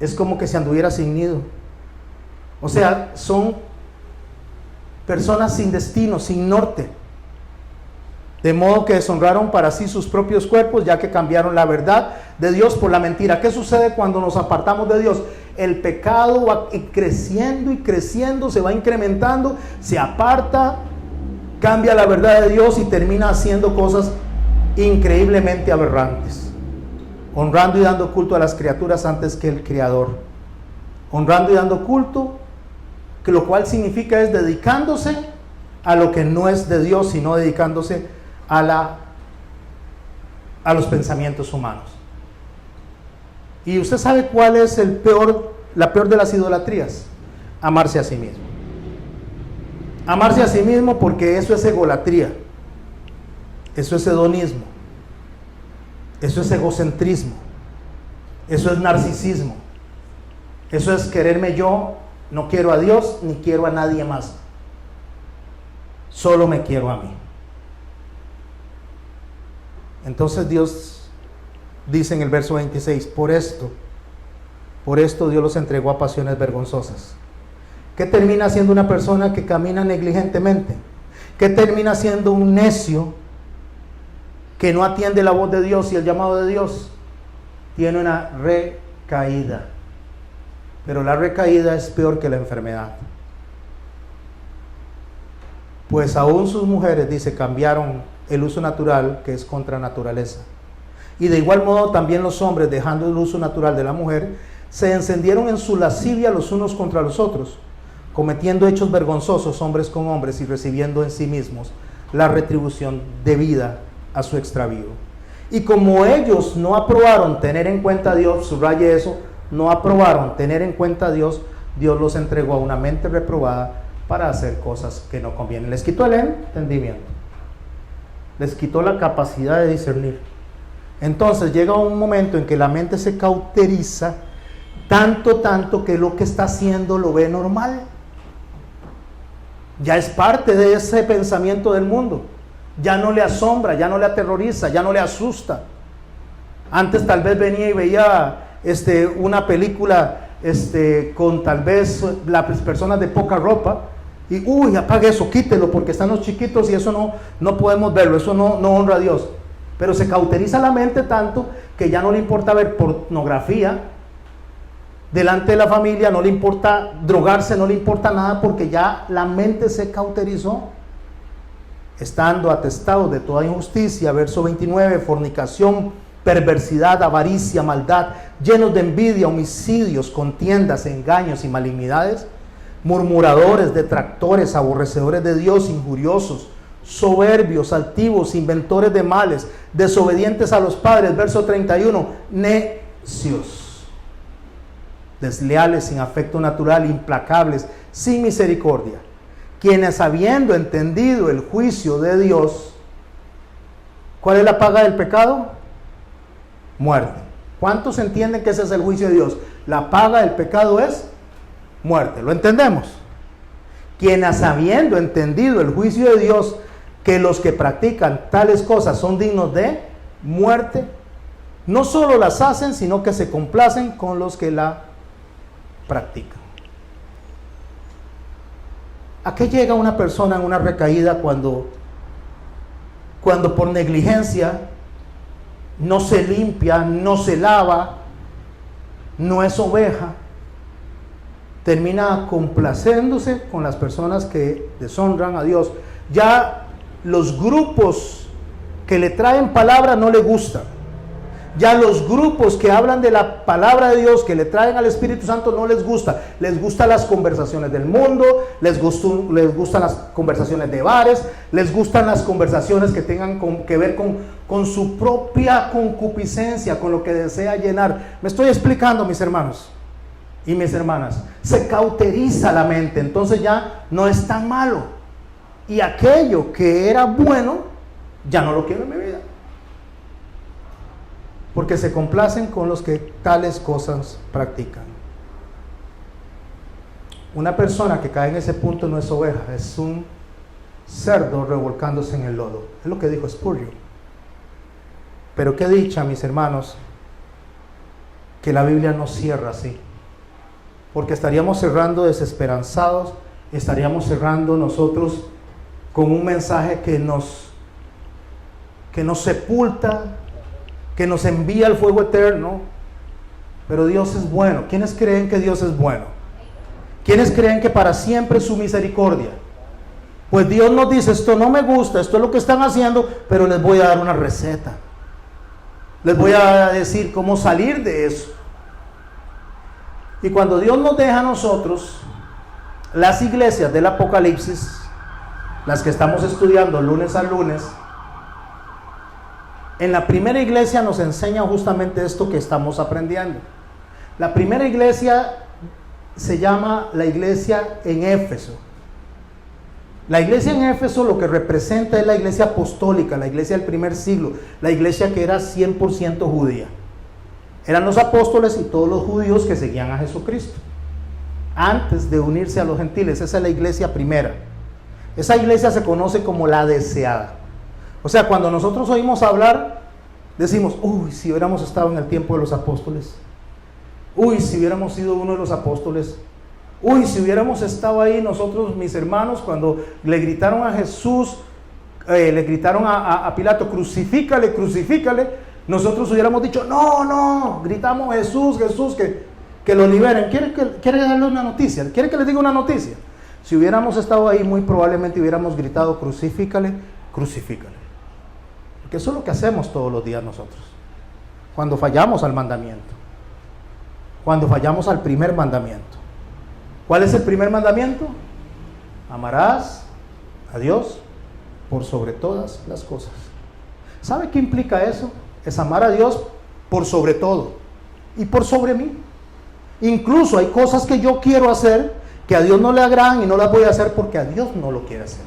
Es como que se anduviera sin nido. O sea, son personas sin destino, sin norte. De modo que deshonraron para sí sus propios cuerpos, ya que cambiaron la verdad de Dios por la mentira. ¿Qué sucede cuando nos apartamos de Dios? El pecado va creciendo y creciendo, se va incrementando, se aparta, cambia la verdad de Dios y termina haciendo cosas increíblemente aberrantes. Honrando y dando culto a las criaturas antes que el Creador. Honrando y dando culto, que lo cual significa es dedicándose a lo que no es de Dios, sino dedicándose a los pensamientos humanos. Y usted sabe cuál es la peor de las idolatrías: amarse a sí mismo. Amarse a sí mismo, porque eso es egolatría, eso es hedonismo, eso es egocentrismo, eso es narcisismo, eso es quererme yo, no quiero a Dios ni quiero a nadie más, solo me quiero a mí. Entonces Dios dice en el verso 26, por esto Dios los entregó a pasiones vergonzosas. ¿Qué termina siendo una persona que camina negligentemente? ¿Qué termina siendo un necio que no atiende la voz de Dios y el llamado de Dios? Tiene una recaída. Pero la recaída es peor que la enfermedad. Pues aún sus mujeres, dice, cambiaron el uso natural, que es contra naturaleza. Y de igual modo también los hombres, dejando el uso natural de la mujer, se encendieron en su lascivia los unos contra los otros, cometiendo hechos vergonzosos hombres con hombres y recibiendo en sí mismos la retribución debida a su extravío. Y como ellos no aprobaron tener en cuenta a Dios, subraye eso, no aprobaron tener en cuenta a Dios, Dios los entregó a una mente reprobada para hacer cosas que no convienen. Les quitó el entendimiento, les quitó la capacidad de discernir. Entonces llega un momento en que la mente se cauteriza tanto que lo que está haciendo lo ve normal. Ya es parte de ese pensamiento del mundo. Ya no le asombra, ya no le aterroriza, ya no le asusta. Antes tal vez venía y veía una película con tal vez las personas de poca ropa y apague eso, quítelo porque están los chiquitos y eso no podemos verlo, eso no honra a Dios. Pero se cauteriza la mente tanto que ya no le importa ver pornografía delante de la familia, no le importa drogarse, no le importa nada, porque ya la mente se cauterizó. Estando atestados de toda injusticia, verso 29, fornicación, perversidad, avaricia, maldad, llenos de envidia, homicidios, contiendas, engaños y malignidades, murmuradores, detractores, aborrecedores de Dios, injuriosos, soberbios, altivos, inventores de males, desobedientes a los padres, verso 31, necios, desleales, sin afecto natural, implacables, sin misericordia, quienes habiendo entendido el juicio de Dios, ¿cuál es la paga del pecado? Muerte. ¿Cuántos entienden que ese es el juicio de Dios? La paga del pecado es muerte. ¿Lo entendemos? Quienes habiendo entendido el juicio de Dios, que los que practican tales cosas son dignos de muerte, no solo las hacen, sino que se complacen con los que la practican. ¿A qué llega una persona en una recaída cuando por negligencia no se limpia, no se lava, no es oveja, termina complaciéndose con las personas que deshonran a Dios. Ya los grupos que le traen palabra no le gustan. Ya los grupos que hablan de la palabra de Dios, que le traen al Espíritu Santo, no les gusta. Les gustan las conversaciones del mundo, les gustan las conversaciones de bares, les gustan las conversaciones que tengan que ver con su propia concupiscencia, con lo que desea llenar. Me estoy explicando, mis hermanos y mis hermanas. Se cauteriza la mente, entonces ya no es tan malo. Y aquello que era bueno, ya no lo quiero en mi vida. Porque se complacen con los que tales cosas practican. Una persona que cae en ese punto no es oveja, es un cerdo revolcándose en el lodo. Es lo que dijo Spurgeon. Pero qué dicha, mis hermanos, que la Biblia no cierra así. Porque estaríamos cerrando desesperanzados, estaríamos cerrando nosotros con un mensaje que nos sepulta, que nos envía al fuego eterno. Pero Dios es bueno. ¿Quiénes creen que Dios es bueno? ¿Quiénes creen que para siempre es su misericordia? Pues Dios nos dice, esto no me gusta, esto es lo que están haciendo, pero les voy a dar una receta. Les voy a decir cómo salir de eso. Y cuando Dios nos deja a nosotros, las iglesias del Apocalipsis, las que estamos estudiando lunes a lunes, en la primera iglesia nos enseña justamente esto que estamos aprendiendo. La primera iglesia se llama la iglesia en Éfeso. La iglesia en Éfeso lo que representa es la iglesia apostólica, la iglesia del primer siglo, la iglesia que era 100% judía. Eran los apóstoles y todos los judíos que seguían a Jesucristo antes de unirse a los gentiles. Esa es la iglesia primera. Esa iglesia se conoce como la deseada. O sea, cuando nosotros oímos hablar, decimos, uy, si hubiéramos estado en el tiempo de los apóstoles. Uy, si hubiéramos sido uno de los apóstoles. Uy, si hubiéramos estado ahí nosotros, mis hermanos, cuando le gritaron a Jesús, le gritaron a Pilato, crucifícale, crucifícale. Nosotros hubiéramos dicho, no, gritamos Jesús, que lo liberen. ¿Quiere darle una noticia? ¿Quiere que les diga una noticia? Si hubiéramos estado ahí, muy probablemente hubiéramos gritado, crucifícale, crucifícale. Porque eso es lo que hacemos todos los días nosotros. Cuando fallamos al mandamiento. Cuando fallamos al primer mandamiento. ¿Cuál es el primer mandamiento? Amarás a Dios por sobre todas las cosas. ¿Sabe qué implica eso? Es amar a Dios por sobre todo y por sobre mí. Incluso hay cosas que yo quiero hacer que a Dios no le agradan y no las voy a hacer porque a Dios no lo quiere hacer.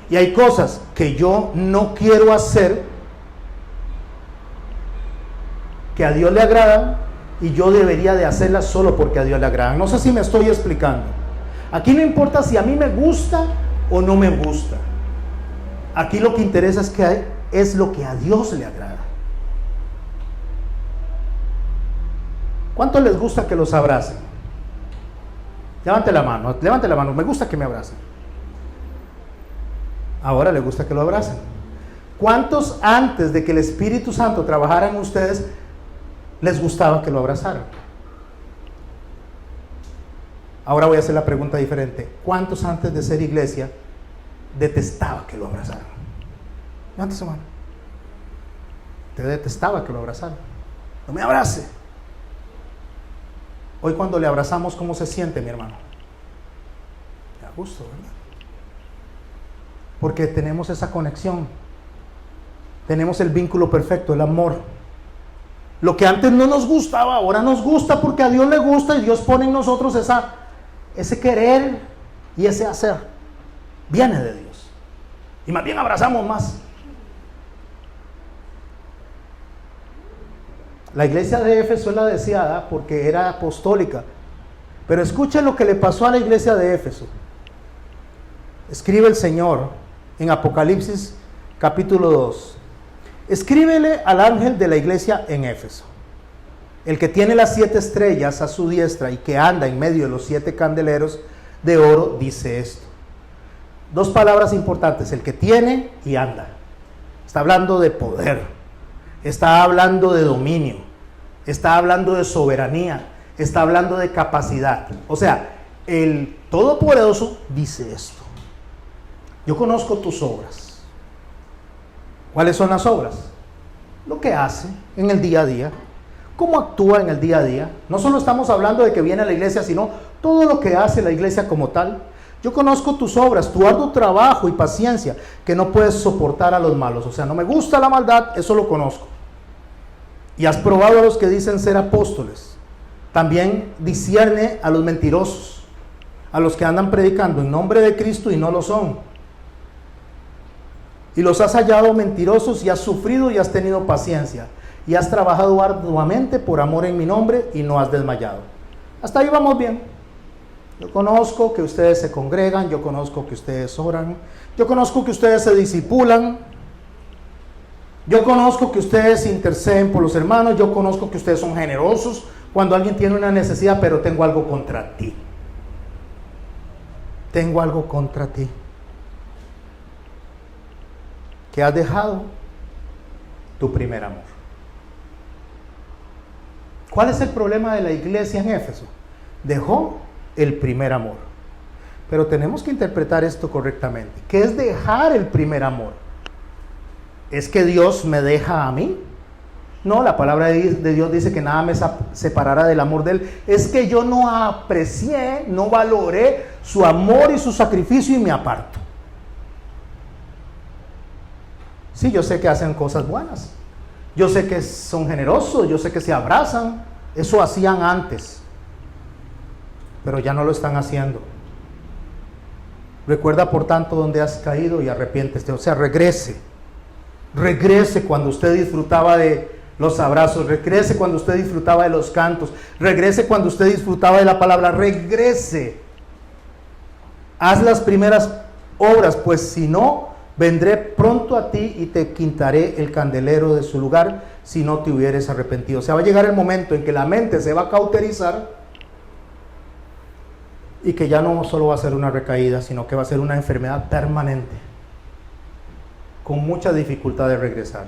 Y hay cosas que yo no quiero hacer que a Dios le agradan y yo debería de hacerlas solo porque a Dios le agradan. No sé si me estoy explicando. Aquí no importa si a mí me gusta o no me gusta. Aquí lo que interesa es lo que a Dios le agrada. ¿Cuánto les gusta que los abracen? Levante la mano, me gusta que me abracen. Ahora le gusta que lo abracen. ¿Cuántos antes de que el Espíritu Santo trabajara en ustedes les gustaba que lo abrazaran? Ahora voy a hacer la pregunta diferente. ¿Cuántos antes de ser iglesia detestaba que lo abrazaran? Levante su mano. Te detestaba que lo abrazaran. No me abrace. Hoy cuando le abrazamos, ¿cómo se siente, mi hermano? A gusto, ¿verdad? Porque tenemos esa conexión. Tenemos el vínculo perfecto, el amor. Lo que antes no nos gustaba, ahora nos gusta porque a Dios le gusta y Dios pone en nosotros ese querer y ese hacer. Viene de Dios. Y más bien abrazamos más. La iglesia de Éfeso es la deseada porque era apostólica. Pero escuchen lo que le pasó a la iglesia de Éfeso. Escribe el Señor en Apocalipsis capítulo 2. Escríbele al ángel de la iglesia en Éfeso, el que tiene las 7 estrellas a su diestra y que anda en medio de los 7 candeleros de oro, dice esto. 2 palabras importantes, el que tiene y anda. Está hablando de poder. está hablando de dominio, está hablando de soberanía, está hablando de capacidad. O sea, el Todopoderoso dice esto: yo conozco tus obras. ¿Cuáles son las obras? Lo que hace en el día a día, cómo actúa en el día a día. No solo estamos hablando de que viene a la iglesia, sino todo lo que hace la iglesia como tal. Yo conozco tus obras, tu arduo trabajo y paciencia, que no puedes soportar a los malos. O sea, no me gusta la maldad, eso lo conozco. Y has probado a los que dicen ser apóstoles. También discierne a los mentirosos, a los que andan predicando en nombre de Cristo y no lo son. Y los has hallado mentirosos y has sufrido y has tenido paciencia. Y has trabajado arduamente por amor en mi nombre y no has desmayado. Hasta ahí vamos bien. Yo conozco que ustedes se congregan, yo conozco que ustedes oran, yo conozco que ustedes se discipulan, yo conozco que ustedes interceden por los hermanos, yo conozco que ustedes son generosos cuando alguien tiene una necesidad, pero tengo algo contra ti. Tengo algo contra ti. Que has dejado tu primer amor. ¿Cuál es el problema de la iglesia en Éfeso? Dejó el primer amor. Pero tenemos que interpretar esto correctamente. ¿Qué es dejar el primer amor? ¿Es que Dios me deja a mí? No, la palabra de Dios dice que nada me separará del amor de Él. Es que yo no aprecié, no valoré su amor y su sacrificio y me aparto. Sí, yo sé que hacen cosas buenas. Yo sé que son generosos, yo sé que se abrazan. Eso hacían antes. Pero ya no lo están haciendo. Recuerda, por tanto, donde has caído y arrepiéntete. O sea, regrese. Regrese cuando usted disfrutaba de los abrazos. Regrese cuando usted disfrutaba de los cantos. Regrese cuando usted disfrutaba de la palabra. Regrese. Haz las primeras obras, pues si no, vendré pronto a ti y te quitaré el candelero de su lugar si no te hubieres arrepentido. O sea, va a llegar el momento en que la mente se va a cauterizar y que ya no solo va a ser una recaída, sino que va a ser una enfermedad permanente, con mucha dificultad de regresar.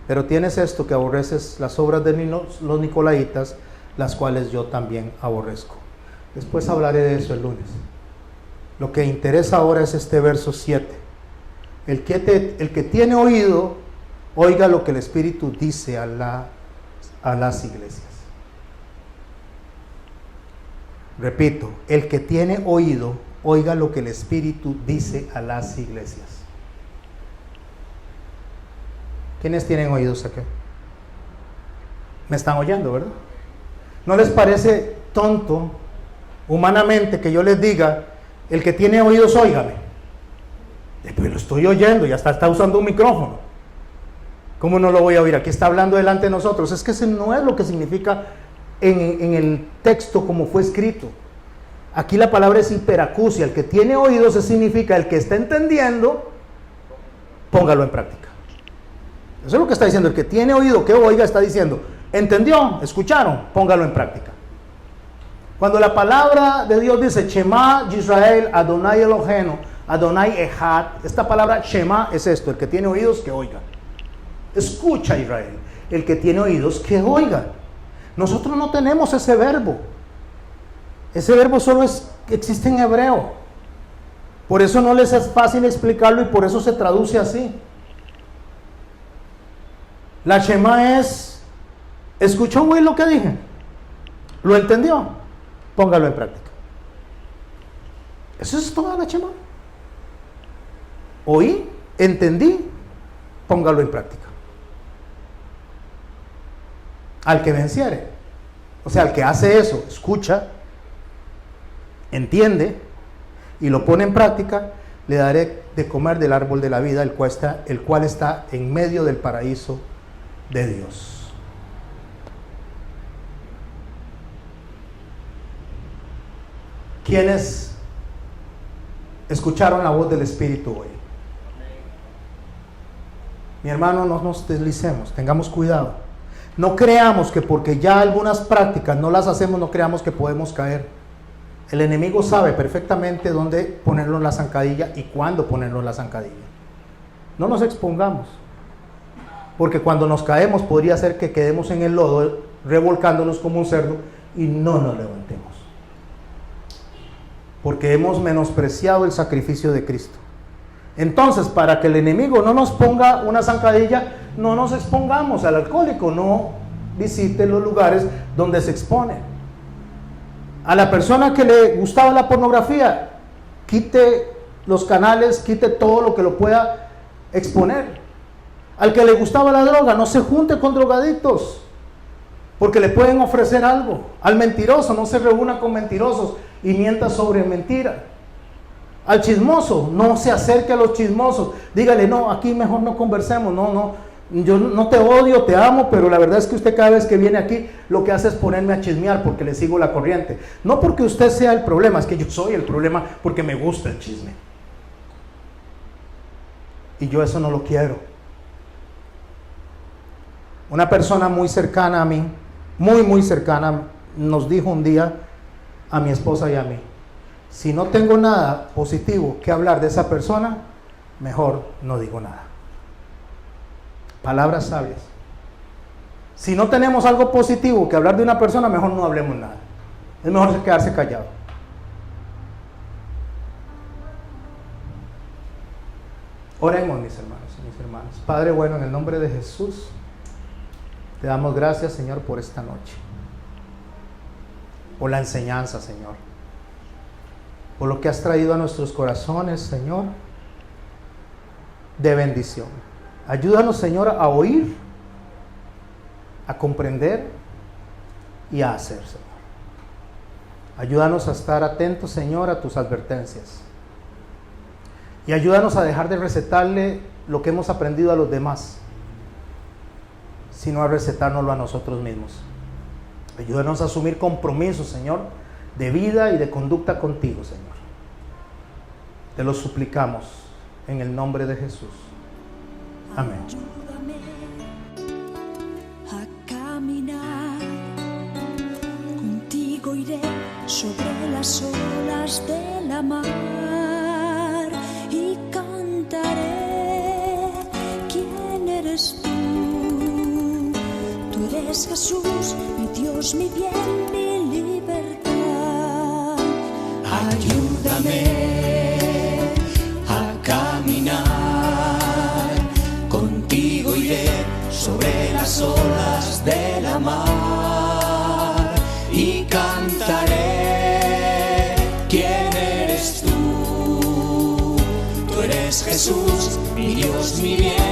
Pero tienes esto, que aborreces las obras de los nicolaitas, las cuales yo también aborrezco. Después hablaré de eso el lunes. Lo que interesa ahora es este verso 7. El que tiene oído, oiga lo que el Espíritu dice a las iglesias. Repito, el que tiene oído, oiga lo que el Espíritu dice a las iglesias. ¿Quiénes tienen oídos acá? Me están oyendo, ¿verdad? ¿No les parece tonto, humanamente, que yo les diga, el que tiene oídos, óigame? Pues lo estoy oyendo, ya está usando un micrófono. ¿Cómo no lo voy a oír? Aquí está hablando delante de nosotros. Es que ese no es lo que significa en el texto como fue escrito. Aquí la palabra es hiperacusia. El que tiene oídos, eso significa el que está entendiendo, póngalo en práctica. Eso es lo que está diciendo. El que tiene oído, que oiga, está diciendo, ¿entendió? ¿Escucharon? Póngalo en práctica. Cuando la palabra de Dios dice Shema Yisrael Adonai Eloheinu Adonai Echad, esta palabra Shema es esto: el que tiene oídos, que oiga. Escucha, Israel. El que tiene oídos, que oiga. Nosotros no tenemos ese verbo. Ese verbo solo existe en hebreo. Por eso no les es fácil explicarlo y por eso se traduce así. La Shema es, ¿escuchó, güey, lo que dije? ¿Lo entendió? Póngalo en práctica. Eso es toda la Shema. Oí, entendí, póngalo en práctica. Al que venciere, o sea, al que hace eso, escucha, entiende y lo pone en práctica, le daré de comer del árbol de la vida, el cual está en medio del paraíso de Dios. ¿Quiénes escucharon la voz del Espíritu hoy? Mi hermano, no nos deslicemos, tengamos cuidado. No creamos que porque ya algunas prácticas no las hacemos, no creamos que podemos caer. El enemigo sabe perfectamente dónde ponerlo en la zancadilla y cuándo ponerlo en la zancadilla. No nos expongamos. porque cuando nos caemos podría ser que quedemos en el lodo revolcándonos como un cerdo y no nos levantemos, porque hemos menospreciado el sacrificio de Cristo. Entonces, para que el enemigo no nos ponga una zancadilla, no nos expongamos al alcohólico, no visite los lugares donde se expone. A la persona que le gustaba la pornografía, quite los canales, quite todo lo que lo pueda exponer. Al que le gustaba la droga, no se junte con drogadictos, porque le pueden ofrecer algo. Al mentiroso, no se reúna con mentirosos y mienta sobre mentira. Al chismoso, no se acerque a los chismosos. Dígale, no, aquí mejor no conversemos, yo no te odio, te amo, pero la verdad es que usted cada vez que viene aquí lo que hace es ponerme a chismear porque le sigo la corriente. No porque usted sea el problema, es que yo soy el problema porque me gusta el chisme. Y yo eso no lo quiero. Una persona muy cercana a mí, muy cercana, nos dijo un día a mi esposa y a mí: si no tengo nada positivo que hablar de esa persona, mejor no digo nada. Palabras sabias. Si no tenemos algo positivo que hablar de una persona, mejor no hablemos nada. Es mejor quedarse callado. Oremos, mis hermanos y mis hermanas. Padre bueno, en el nombre de Jesús, te damos gracias, Señor, por esta noche, por la enseñanza, Señor, por lo que has traído a nuestros corazones, Señor, de bendición. Ayúdanos, Señor, a oír, a comprender y a hacer, Señor. Ayúdanos a estar atentos, Señor, a tus advertencias. Y ayúdanos a dejar de recetarle lo que hemos aprendido a los demás, sino a recetárnoslo a nosotros mismos. Ayúdanos a asumir compromisos, Señor, de vida y de conducta contigo, Señor. Te lo suplicamos en el nombre de Jesús. Amén. Ayúdame a caminar, contigo iré sobre las olas de la mar y cantaré. ¿Quién eres tú? Tú eres Jesús, mi Dios, mi bien, mi libertad. Ayúdame a caminar, contigo iré sobre las olas de la mar y cantaré. ¿Quién eres tú? Tú eres Jesús, mi Dios, mi bien.